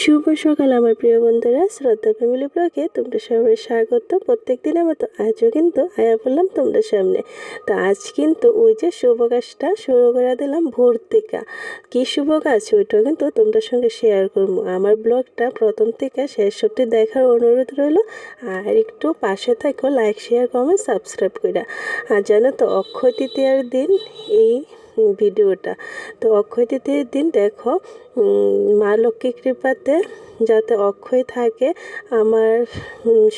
শুভ সকাল আমার প্রিয় বন্ধুরা, শ্রদ্ধা ফ্যামিলি ব্লগে তোমরা সবাই স্বাগত। প্রত্যেক দিনের মতো আজও কিন্তু আয়া বললাম তোমরা সামনে। তো আজ কিন্তু ওই যে শুভ কাজটা শুরু করে দিলাম ভোর থেকে। কী শুভ কাজ ওইটাও কিন্তু তোমাদের সঙ্গে শেয়ার করবো। আমার ব্লগটা প্রথম থেকে শেষ অবধি দেখার অনুরোধ রইল। আর একটু পাশে থাকো, লাইক শেয়ার কমেন্ট সাবস্ক্রাইব করে। আর জানো তো অক্ষয় তৃতীয়ার দিন এই ভিডিওটা। তো অক্ষয় তৃতীয়ার দিন দেখো মা লক্ষ্মী কৃপাতে যাতে অক্ষয় থাকে, আমার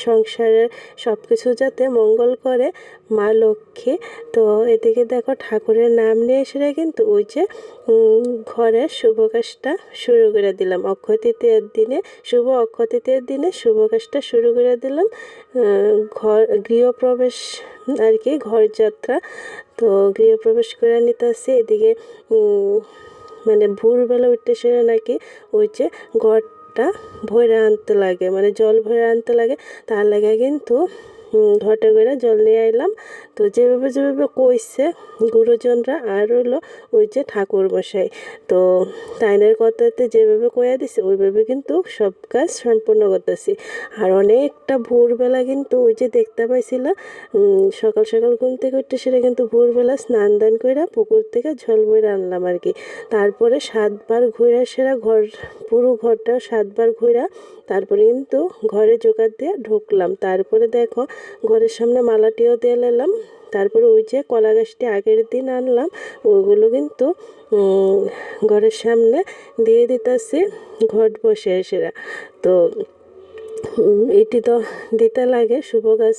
সংসারের সব কিছু যাতে মঙ্গল করে মা লক্ষ্মী। তো এদিকে দেখো ঠাকুরের নাম নিয়ে এসে কিন্তু ওই যে ঘরের শুভ কাজটা শুরু করে দিলাম। অক্ষয় তৃতীয়ার দিনে শুভ অক্ষয় তৃতীয়ার দিনে শুভ কাজটা শুরু করে দিলাম। গৃহপ্রবেশ আর কি, ঘরযাত্রা। তো গৃহপ্রবেশ করে নিতেছি। এদিকে মানে ভোরবেলা উঠতে সেরে নাকি ওই যে ঘরটা ভরে আনতে লাগে, মানে জল ভরে আনতে লাগে। তার লাগে কিন্তু ঘটা করে জল নিয়ে আইলাম। তো যেভাবে যেভাবে কইছে গুরুজনরা আর হলো ওই যে ঠাকুর মশাই, তো তাইনের কথাতে যেভাবে কইয়া দিছে ওইভাবে কিন্তু সব কাজ সম্পূর্ণ করতেছি। আর অনেকটা ভোরবেলা কিন্তু ওই যে দেখতে পাইছিল সকাল সকাল ঘুম থেকে উঠতে সেটা কিন্তু ভোরবেলা স্নান দান করে পুকুর থেকে জল বইরে আনলাম আর কি। তারপরে 7বার ঘুরে সেরা ঘর, পুরো ঘরটা 7বার ঘুরা তারপরে কিন্তু ঘরে জোগাড় দিয়ে ঢুকলাম। তারপরে দেখো ঘরের সামনে মালাটিও দিয়ে নিলাম। তারপরে ওই যে কলা গাছটি আগের দিন আনলাম ওইগুলো কিন্তু ঘরের সামনে দিয়ে দিতেছি ঘট বসে এসেরা। তো এটি তো দিতে লাগে শুভ কাজ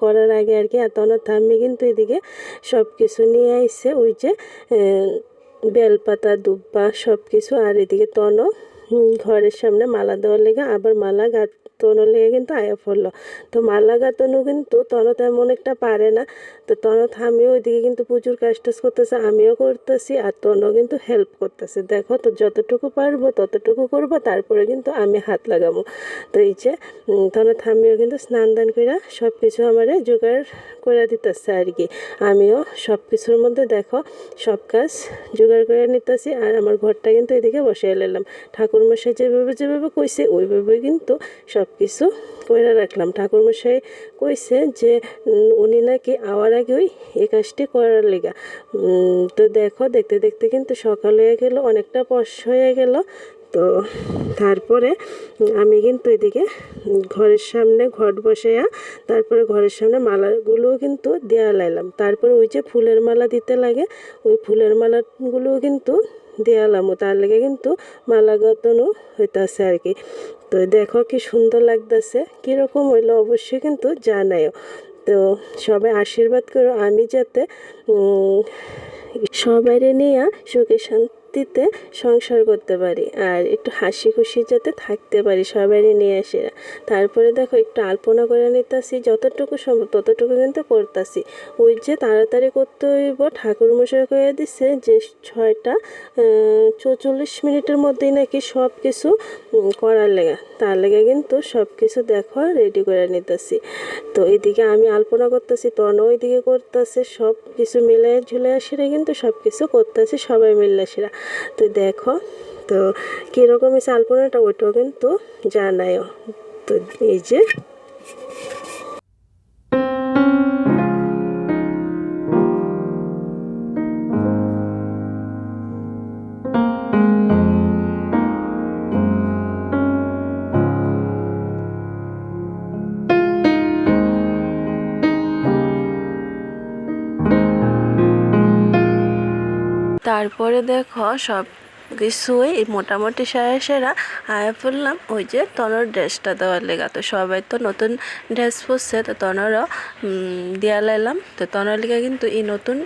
করার আগে আর কি। আর তখন থাম্মি কিন্তু এদিকে সব কিছু নিয়ে আইছে, ওই যে বেলপাতা দুব্বা সব কিছু। আর এদিকে তন ঘরের সামনে মালা দেওয়ার লেগে আবার মালা গাঁথানোর লেগে কিন্তু আয়া পড়লো। তো মালা গাঁথানো কিন্তু তন তেমন একটা পারে না। তো তনত আমিও ওইদিকে কিন্তু প্রচুর কাজ টাজ করতেছে, আমিও করতেছি আর তনও কিন্তু হেল্প করতেছে। দেখো তো যতটুকু পারবো ততটুকু করবো, তারপরে কিন্তু আমি হাত লাগাবো। তো এই যে তনত আমিও কিন্তু স্নান দান করে সব কিছু আমারে জোগাড় করে দিতেছে আর কি। আমিও সব কিছুর মধ্যে দেখো সব কাজ জোগাড় করে নিতেছি। আর আমার ঘরটা কিন্তু এদিকে বসিয়ে নিলাম। ঠাকুরমশাই যেভাবে যেভাবে কইছে ওইভাবে কিন্তু সব কিছু করে রাখলাম। ঠাকুরমশাই কইছে যে উনি নাকি আওয়ার আগে ওই এই কাজটি করার লেগা। তো দেখো দেখতে দেখতে কিন্তু সকাল হয়ে গেল, অনেকটা পশ হয়ে গেল। তো তারপরে আমি কিন্তু এদিকে ঘরের সামনে ঘট বসাইয়া তারপরে ঘরের সামনে মালাগুলোও কিন্তু দেয়া লাইলাম। তারপরে ওই যে ফুলের মালা দিতে লাগে ওই ফুলের মালাগুলোও কিন্তু দেয়ালামও, তার লেগে কিন্তু মালা গাঁথানো হইতাছে আর কি। তো দেখো কি সুন্দর লাগতেছে, কীরকম হইলো অবশ্যই কিন্তু জানাইও। তো সবাই আশীর্বাদ করো আমি যাতে সবাইরে নিয়ে সুখে শান্তিতে সংসার করতে পারি আর একটু হাসি খুশি যাতে থাকতে পারি সবাইরে নিয়ে আসে। তারপরে দেখো একটু আলপনা করে নিতেছি, যতটুকু সম্ভব ততটুকু কিন্তু করতেছি। ওই যে তাড়াতাড়ি করতে হইব, ঠাকুরমশাই কয়ে দিছে যে 6টা 44 মিনিটের মধ্যেই নাকি সব কিছু করার লেগা। তার লেগে কিন্তু সব কিছু দেখো রেডি করে নিতেছি। তো এদিকে আমি আলপনা করতেছি, তন ওইদিকে করতেছে, সব কিছু মিলে ঝুলে আসিরা কিন্তু সব কিছু করতেছে সবাই মিলে আসিরা। তো দেখো তো কীরকম হয়েছে আলপনাটা ওইটাও কিন্তু জানায়ও। তো এই যে তারপরে দেখো সব কিছুই মোটামুটি সেরা আয়া পড়লাম ওই যে তনর ড্রেসটা দেওয়ার লেগা। তো সবাই তো নতুন ড্রেস পরছে, তো তনরও দেওয়া লাইলাম। তো তনর লেগা কিন্তু এই নতুন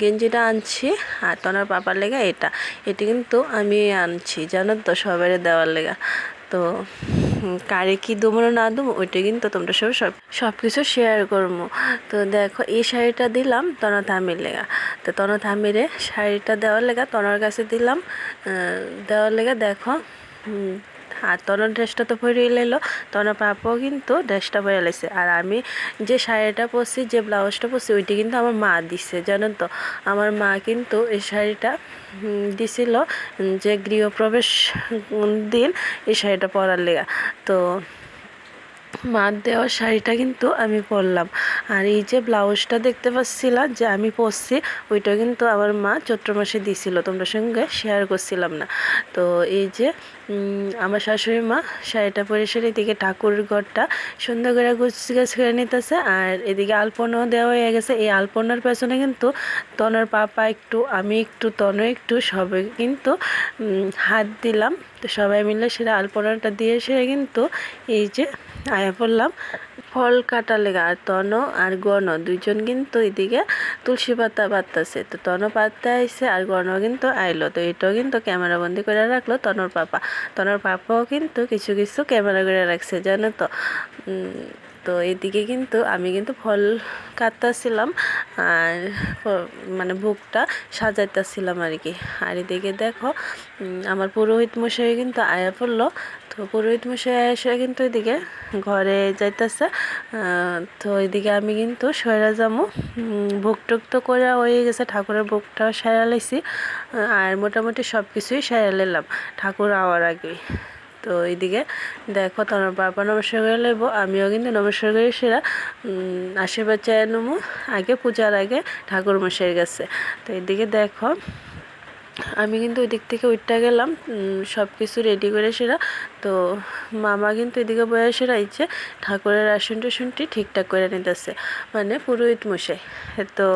গেঞ্জিটা আনছি আর তনর পাপার লেগা এটি কিন্তু আমি আনছি জানো তো সবাই দেওয়ার লেগা। তো কারে কি দেবো না দেবো ওইটা কিন্তু তোমরা সব কিছু শেয়ার করবো। তো দেখো এই শাড়িটা দিলাম তন থামির লেগা। তো তন থামিরে শাড়িটা দেওয়ার লেগা তনর কাছে দিলাম দেওয়ার লেগা। দেখো আর তনর ড্রেসটা তো পরে লাইলো, তনর পাপাও কিন্তু ড্রেসটা পরে লাইছে। আর আমি যে শাড়িটা পরছি, যে ব্লাউজটা পরছি, ওইটি কিন্তু আমার মা দিছে, জানেন তো। আমার মা কিন্তু এই শাড়িটা দিছিল যে গৃহপ্রবেশ দিন এই শাড়িটা পরার লেগা। তো মার দেওয়া শাড়িটা কিন্তু আমি পরলাম। আর এই যে ব্লাউজটা দেখতে পাচ্ছিলাম যে আমি পরছি, ওইটা কিন্তু আমার মা চৈত্র মাসে দিছিল, তোমরা সঙ্গে শেয়ার করছিলাম না। তো এই যে আমার শাশুড়ি মা শাড়িটা পরে সেরে এদিকে ঠাকুর ঘরটা সুন্দর করে গুছগাছ করে নিতেছে। আর এদিকে আলপনাও দেওয়া হয়ে গেছে। এই আলপনার পেছনে কিন্তু তনর পাপা একটু, আমি একটু, তনু একটু, সবাই কিন্তু হাত দিলাম। তো সবাই মিলে সেটা আলপনাটা দিয়ে সেরে কিন্তু এই যে আয়া পড়লাম ফল কাটার লেগে। আর তন আর গণ দুইজন কিন্তু এদিকে তুলসী পাতা পাততেছে। তো তন পাততে আইসে আর গণ কিন্তু আইলো। তো এটাও কিন্তু ক্যামেরা বন্দি করে রাখলো তনর পাপা। তনর পাপাও কিন্তু কিছু কিছু ক্যামেরা করে রাখছে, জানো তো। তো এদিকে কিন্তু আমি কিন্তু ফল কাটতেছিলাম আর মানে ভোগটা সাজাইতেছিলাম আর কি। আর এদিকে দেখো আমার পুরোহিত মশাই কিন্তু আয়া পড়লো। তো পুরোহিত মশাই এসে কিন্তু এদিকে ঘরে যাইতেছে। তো এদিকে আমি কিন্তু সয়রা যামু, ভোগ টোগ তো করে হয়ে গেছে, ঠাকুরের ভোগটা সেরা লাইছি। আর মোটামুটি সব কিছুই সেরা নিলাম ঠাকুর আওয়ার আগে। তো এইদিকে দেখো তোমার বাবা নমস্কার করে লইব, আমিও কিন্তু নমস্কার করে সেরা আশীর্বাদ চাই নেবো আগে, পূজার আগে ঠাকুর মশাইয়ের কাছে। তো এইদিকে দেখো আমি কিন্তু ওই দিক থেকে উঠতে গেলাম সব কিছু রেডি করে সেরা। তো মামা কিন্তু এদিকে বয়ে সেরা ইচ্ছে ঠাকুরের আসন টাসনটি ঠিকঠাক করে নিতেছে, মানে পুরোহিত মশাই। তো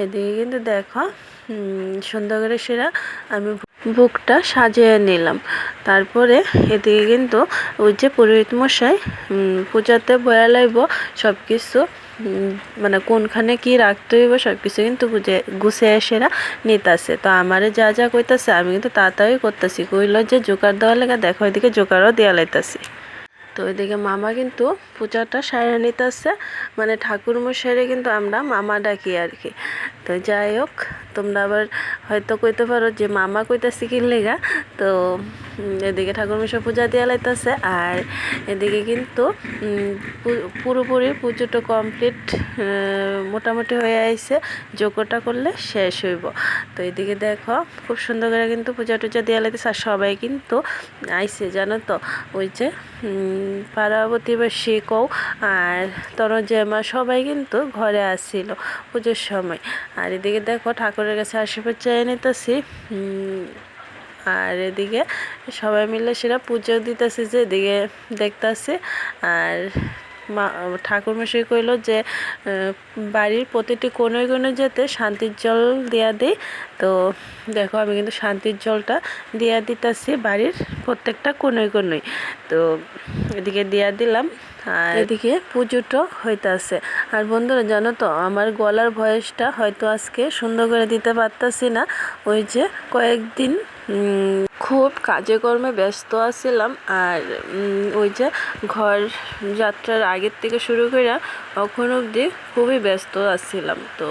এদিকে কিন্তু দেখো সুন্দর করে সেরা আমি বুকটা সাজিয়ে নিলাম। তারপরে এদিকে কিন্তু ওই যে পুরোহিত মশাই পূজাতে বয়া লাইব সব কিছু, মানে কোনখানে কি রাখতে হইব সব কিছু কিন্তু গুছিয়ে সেরা নিতেছে। তো আমারে যা যা কইতাছে আমি কিন্তু তাড়াতাড়ি করতেছি, কইল যে জোগাড় দেওয়ার লেগে দেখো এদিকে জোগাড়ও দেওয়া লাইতাছি। তো এদিকে মামা কিন্তু পূজাটা সারা নিতেছে, মানে ঠাকুর মশাইরে কিন্তু আমরা মামা ডাকি আর কি। তো যাই হোক, তোমরা আবার হয়তো কইতে পারো যে মামা কইতাছি কি লেগা। তো এদিকে ঠাকুরমশাই পূজা দেওয়া লাইতেছে। আর এদিকে কিন্তু পুরোপুরি পুজোটা কমপ্লিট মোটামুটি হয়ে আইছে, যজ্ঞটা করলে শেষ হইব। তো এদিকে দেখো খুব সুন্দর করে কিন্তু পূজা টুজা দেওয়া লাইতেছে। আর সবাই কিন্তু আইছে, জানো তো, ওই যে পাড়া প্রতিবেশী কও আর তরজেমা সবাই কিন্তু ঘরে আসছিল পুজোর সময়। আর এদিকে দেখো ঠাকুরের কাছে আশীর্বাদ চেয়ে নিতেছি। আর এদিকে সবাই মিলে সেটা পুজো দিতেছে, যে এদিকে দেখতেছে। আর ঠাকুরমশাই কইল যে বাড়ির প্রতিটি কোণে কোণে যেতে শান্তির জল দেয়া দেই। তো দেখো আমি কিন্তু শান্তির জলটা দেয়া দিতেছি বাড়ির প্রত্যেকটা কোণে কোণে। তো এদিকে দেয়া দিলাম আর এদিকে পুজোটা হইতাছে। আর বন্ধুরা জানো তো, আমার গলার ভয়েসটা হয়তো আজকে সুন্দর করে দিতে পারতাছি না, ওই যে কয়েকদিন খুব কাজে কর্মে ব্যস্ত আছিলাম। আর ওই যে ঘর যাত্রার আগের থেকে শুরু করে এখন অবধি খুবই ব্যস্ত আছিলাম। তো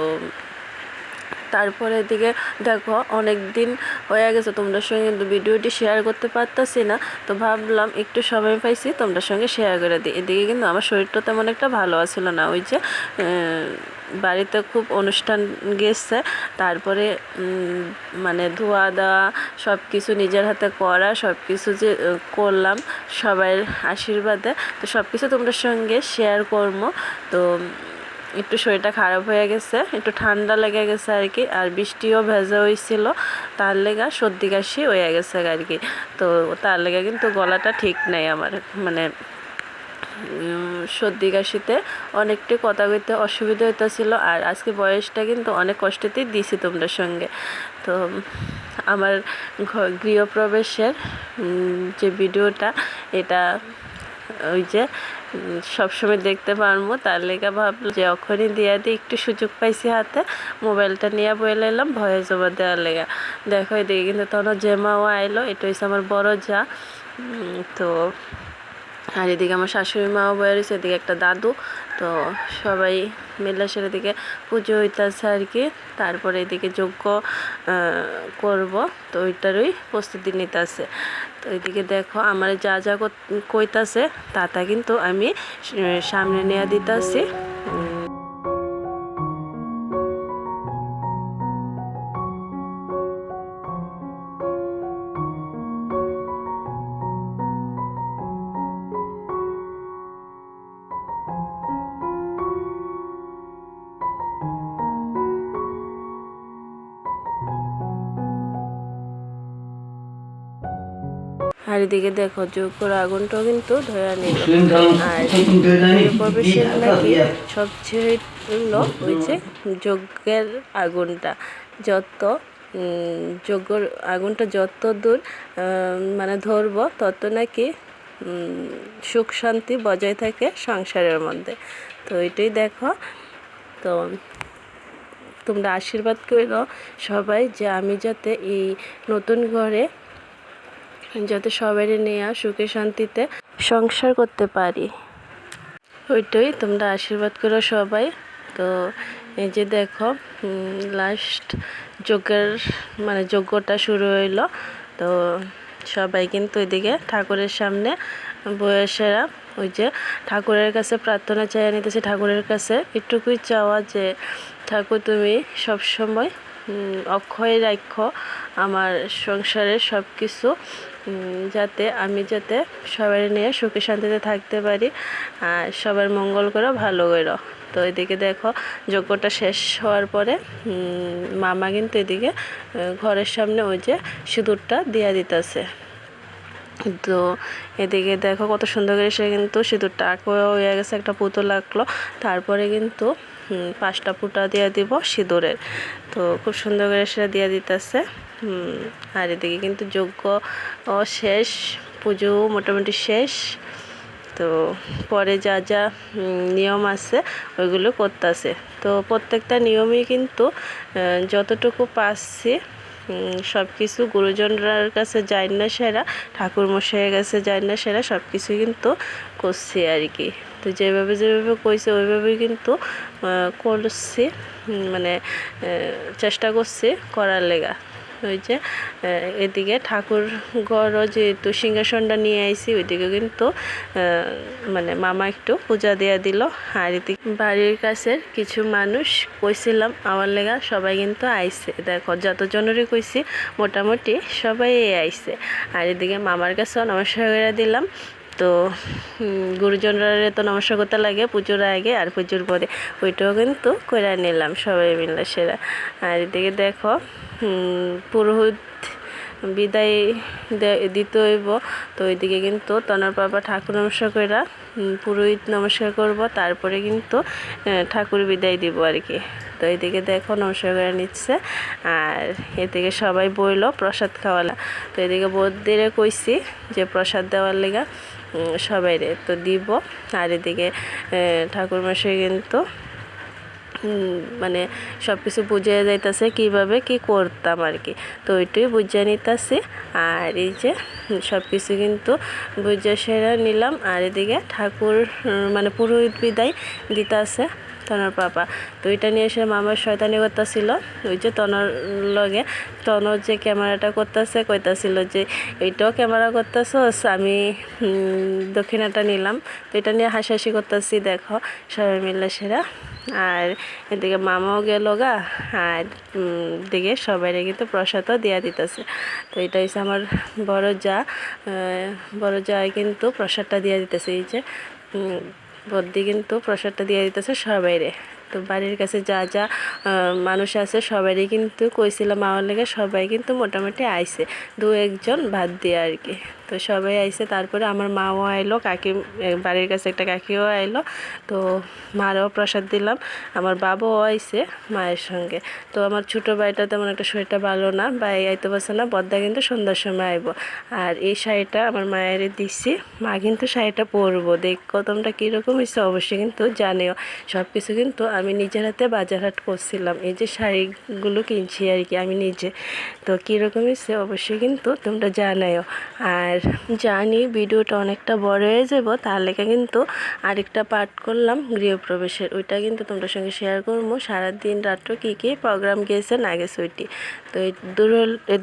তারপরে এদিকে দেখো অনেক দিন হয়ে গেছে তোমাদের সঙ্গে কিন্তু ভিডিওটি শেয়ার করতে পারতাছি না। তো ভাবলাম একটু সময় পাইছি তোমাদের সঙ্গে শেয়ার করে দিই। এদিকে কিন্তু আমার শরীরটা তেমন একটা ভালো আছিল না, ওই যে বাড়িতে খুব অনুষ্ঠান গেছে, তারপরে মানে ধোয়া দেওয়া সব কিছু নিজের হাতে করা সব কিছু যে করলাম সবাইয়ের আশীর্বাদে। তো সব কিছু তোমাদের সঙ্গে শেয়ার করবো। তো একটু শরীরটা খারাপ হয়ে গেছে, একটু ঠান্ডা লেগে গেছে আর কি। আর বৃষ্টিও ভেজা হয়েছিল, তার লেগা সর্দি কাশি হয়ে গেছে আর কি। তো তার লেগে কিন্তু গলাটা ঠিক নেই আমার, মানে সর্দি কাশিতে অনেকটাই কথা কইতে অসুবিধা হইতেছিল। আর আজকে বয়সটা কিন্তু অনেক কষ্টতেই দিছি তোমরা সঙ্গে। তো আমার গৃহপ্রবেশের যে ভিডিওটা, এটা ওই যে সবসময় দেখতে পারবো, তার লেগে ভাবলো যে ওখানে দিয়ে দিই, একটু সুযোগ পাইছি হাতে, মোবাইলটা নিয়ে বলে এলাম ভয়েস ওভার দেওয়ার লেগে। দেখো এদিকে কিন্তু তখন জেমাও আইলো, এটা হচ্ছে আমার বড় যা। তো আর এদিকে আমার শাশুড়ি মাও বয়ে রয়েছে, এদিকে একটা দাদু। তো সবাই মিলে সেদিকে পুজো হইতেছে আর কি। তারপরে এদিকে যজ্ঞ করব, তো ওইটারই প্রস্তুতি নিতে আছে। তো এদিকে দেখো আমার যা যা কইতাছে তা কিন্তু আমি সামনে নিয়ে দিতেছি। আর এদিকে দেখো যজ্ঞর আগুনটাও কিন্তু ধরে নিল। আর প্রবেশের নাকি সবচেয়ে হলো ওই যে যজ্ঞের আগুনটা, যত যজ্ঞর আগুনটা যত দূর মানে ধরবো তত নাকি সুখ শান্তি বজায় থাকে সংসারের মধ্যে। তো এটাই দেখো। তো তোমরা আশীর্বাদ করো সবাই যে আমি যাতে এই নতুন ঘরে যাতে সবাই নিয়ে সুখে শান্তিতে সংসার করতে পারি, ওইটাই তোমরা আশীর্বাদ করো সবাই। তো এই যে দেখো লাস্ট যজ্ঞটা শুরু হইলো। তো সবাই কিন্তু এদিকে ঠাকুরের সামনে বয়সেরা ওই যে ঠাকুরের কাছে প্রার্থনা চাইয়া নিতেছে। ঠাকুরের কাছে এটুকুই চাওয়া যে ঠাকুর তুমি সবসময় অক্ষয় রাখো আমার সংসারের সব কিছু, যাতে সবাই নিয়ে সুখে শান্তিতে থাকতে পারি আর সবার মঙ্গল করো ভালো করো। তো এদিকে দেখো যজ্ঞটা শেষ হওয়ার পরে মামা কিন্তু এদিকে ঘরের সামনে ওই যে সিঁদুরটা দিয়া দিতেছে। তো এদিকে দেখো কত সুন্দর করে সে কিন্তু সিঁদুরটা হয়ে গেছে, একটা পুতুল আঁকলো। তারপরে কিন্তু 5টা ফুটা দিয়ে দিব সিঁদুরের। তো খুব সুন্দর করে সেটা দিয়ে দিতেছে। আর এদিকে কিন্তু যজ্ঞ শেষ, পুজো মোটামুটি শেষ। তো পরে যা যা নিয়ম আছে ওইগুলো করতেছে। তো প্রত্যেকটা নিয়মই কিন্তু যতটুকু পাচ্ছি সব কিছু গুরুজনরার কাছে যাই না সেরা, ঠাকুরমশাইয়ের কাছে যাই না সেরা, সব কিছু কিন্তু করছি আর কি। তো যেভাবে কইছে ওইভাবেই কিন্তু করছি, মানে চেষ্টা করছি করার লেগা। ওই যে এদিকে ঠাকুর ঘরও যেহেতু সিংহাসনটা নিয়ে আইছি, ওইদিকে কিন্তু মানে মামা একটু পূজা দেয়া দিল। আর এদিকে বাড়ির কাছের কিছু মানুষ কইছিলাম আমার লেগা, সবাই কিন্তু আইছে। দেখো যতজনেরই কইছি মোটামুটি সবাই আইছে। আর এদিকে মামার কাছেও নমস্কার করে দিলাম। তো গুরুজনরা তো নমস্কার করতে লাগে পুজোর আগে আর পুজোর পরে, ওইটাও কিন্তু করে নিলাম সবাই মিলে সেরা। আর এদিকে দেখো পুরোহিত বিদায় দিতে হইব। তো ওইদিকে কিন্তু তনর বাবা ঠাকুর নমস্কার কইরা পুরোহিত নমস্কার করব, তারপরে কিন্তু ঠাকুর বিদায় দিব আর কি। তো এইদিকে দেখো নমস্কার করে নিচ্ছে। আর এদিকে সবাই বইলো প্রসাদ খাওয়ালা। তো এদিকে বৌদিরে কইছি যে প্রসাদ দেওয়ার লেগা সবাই রে তো দিব। আর এদিকে ঠাকুরমশাই কিন্তু মানে সব কিছু বুঝিয়ে যাইতেছে কীভাবে কি করতাম আর কি। তো ওইটাই বুঝিয়ে নিতেছি। আর এই যে সব কিছু কিন্তু বুঝিয়ে সেরা নিলাম। আর এদিকে ঠাকুর মানে পুরোহিত বিদায় দিতে আছে তনর পাপা। তো এটা নিয়ে এসে মামার শয়তানি করতেছিল। ওই যে তনর লগে তনর যে ক্যামেরাটা করতেছে কইতাছিল যে এইটাও ক্যামেরা করতেছো, আমি দক্ষিণাটা নিলাম। তো এটা নিয়ে হাসাহাসি করতেছি দেখো সবাই মিলে সেরা। আর এদিকে মামাও গেল গা। আর দিকে সবাই কিন্তু প্রসাদও দিয়া দিতেছে। তো এটা হচ্ছে আমার বড় যা কিন্তু প্রসাদটা দিয়া দিতেছে। এই যে বদ্দি কিন্তু প্রসাদটা দিয়ে দিতেছে সবাইরে। তো বাড়ির কাছে যা যা মানুষ আছে সবারই কিন্তু কইছিলাম আমার লেগে, সবাই কিন্তু মোটামুটি আইছে, 2-1 জন বাদ দিয়ে আর কি। তো সবাই আইছে। তারপরে আমার মাও আইলো, কাকি বাড়ির কাছে একটা কাকিও আইলো। তো মারও প্রসাদ দিলাম, আমার বাবাও আইছে মায়ের সঙ্গে। তো আমার ছোটো ভাইটা তেমন একটা শরীরটা ভালো না, ভাই আইতে পারছে না, বদ্দা কিন্তু সন্ধ্যার সময় আইব। আর এই শাড়িটা আমার মায়ের দিচ্ছি, মা কিন্তু শাড়িটা পরবো, দেখো তোমরা কীরকম হয়েছে অবশ্যই কিন্তু জানিও। সব কিছু কিন্তু আমি নিজের হাতে বাজার হাট করছিলাম, এই যে শাড়িগুলো কিনছি আর কি আমি নিজে। তো কীরকম হয়েছে অবশ্যই কিন্তু তোমরা জানাও। আর আর জানি ভিডিওটা অনেকটা বড় হয়ে যাব, তার লেগে কিন্তু আরেকটা পার্ট করলাম গৃহপ্রবেশের, ওইটা কিন্তু তোমাদের সঙ্গে শেয়ার করবো। সারাদিন রাত্র কী কী প্রোগ্রাম গিয়েছে না গেছে ওইটি। তো এই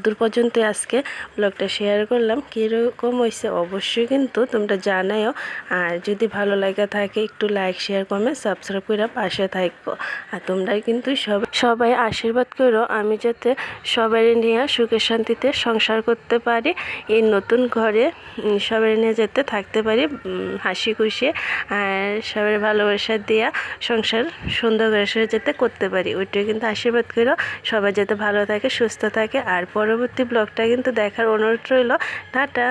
দূর পর্যন্ত আজকে ব্লগটা শেয়ার করলাম। কীরকম হয়েছে অবশ্যই কিন্তু তোমরা জানাইও। আর যদি ভালো লাগা থাকে একটু লাইক শেয়ার কমেন্ট সাবস্ক্রাইব করে পাশে থাকবো। আর তোমরা কিন্তু সবাই আশীর্বাদ করো আমি যাতে সবাই নিয়ে সুখে শান্তিতে সংসার করতে পারি, এই নতুন ঘরে সবাই নিয়ে যেতে থাকতে পারি হাসি খুশি, আর সবাই ভালোবাসা দিয়া সংসার সুন্দর করে যেতে করতে পারি, ওইটাই কিন্তু আশীর্বাদ করো। সবাই যাতে ভালো থাকে সুস্থ থাকে। আর পরবর্তী ব্লগটা কিন্তু দেখার অনুরোধ রইল। টাটা।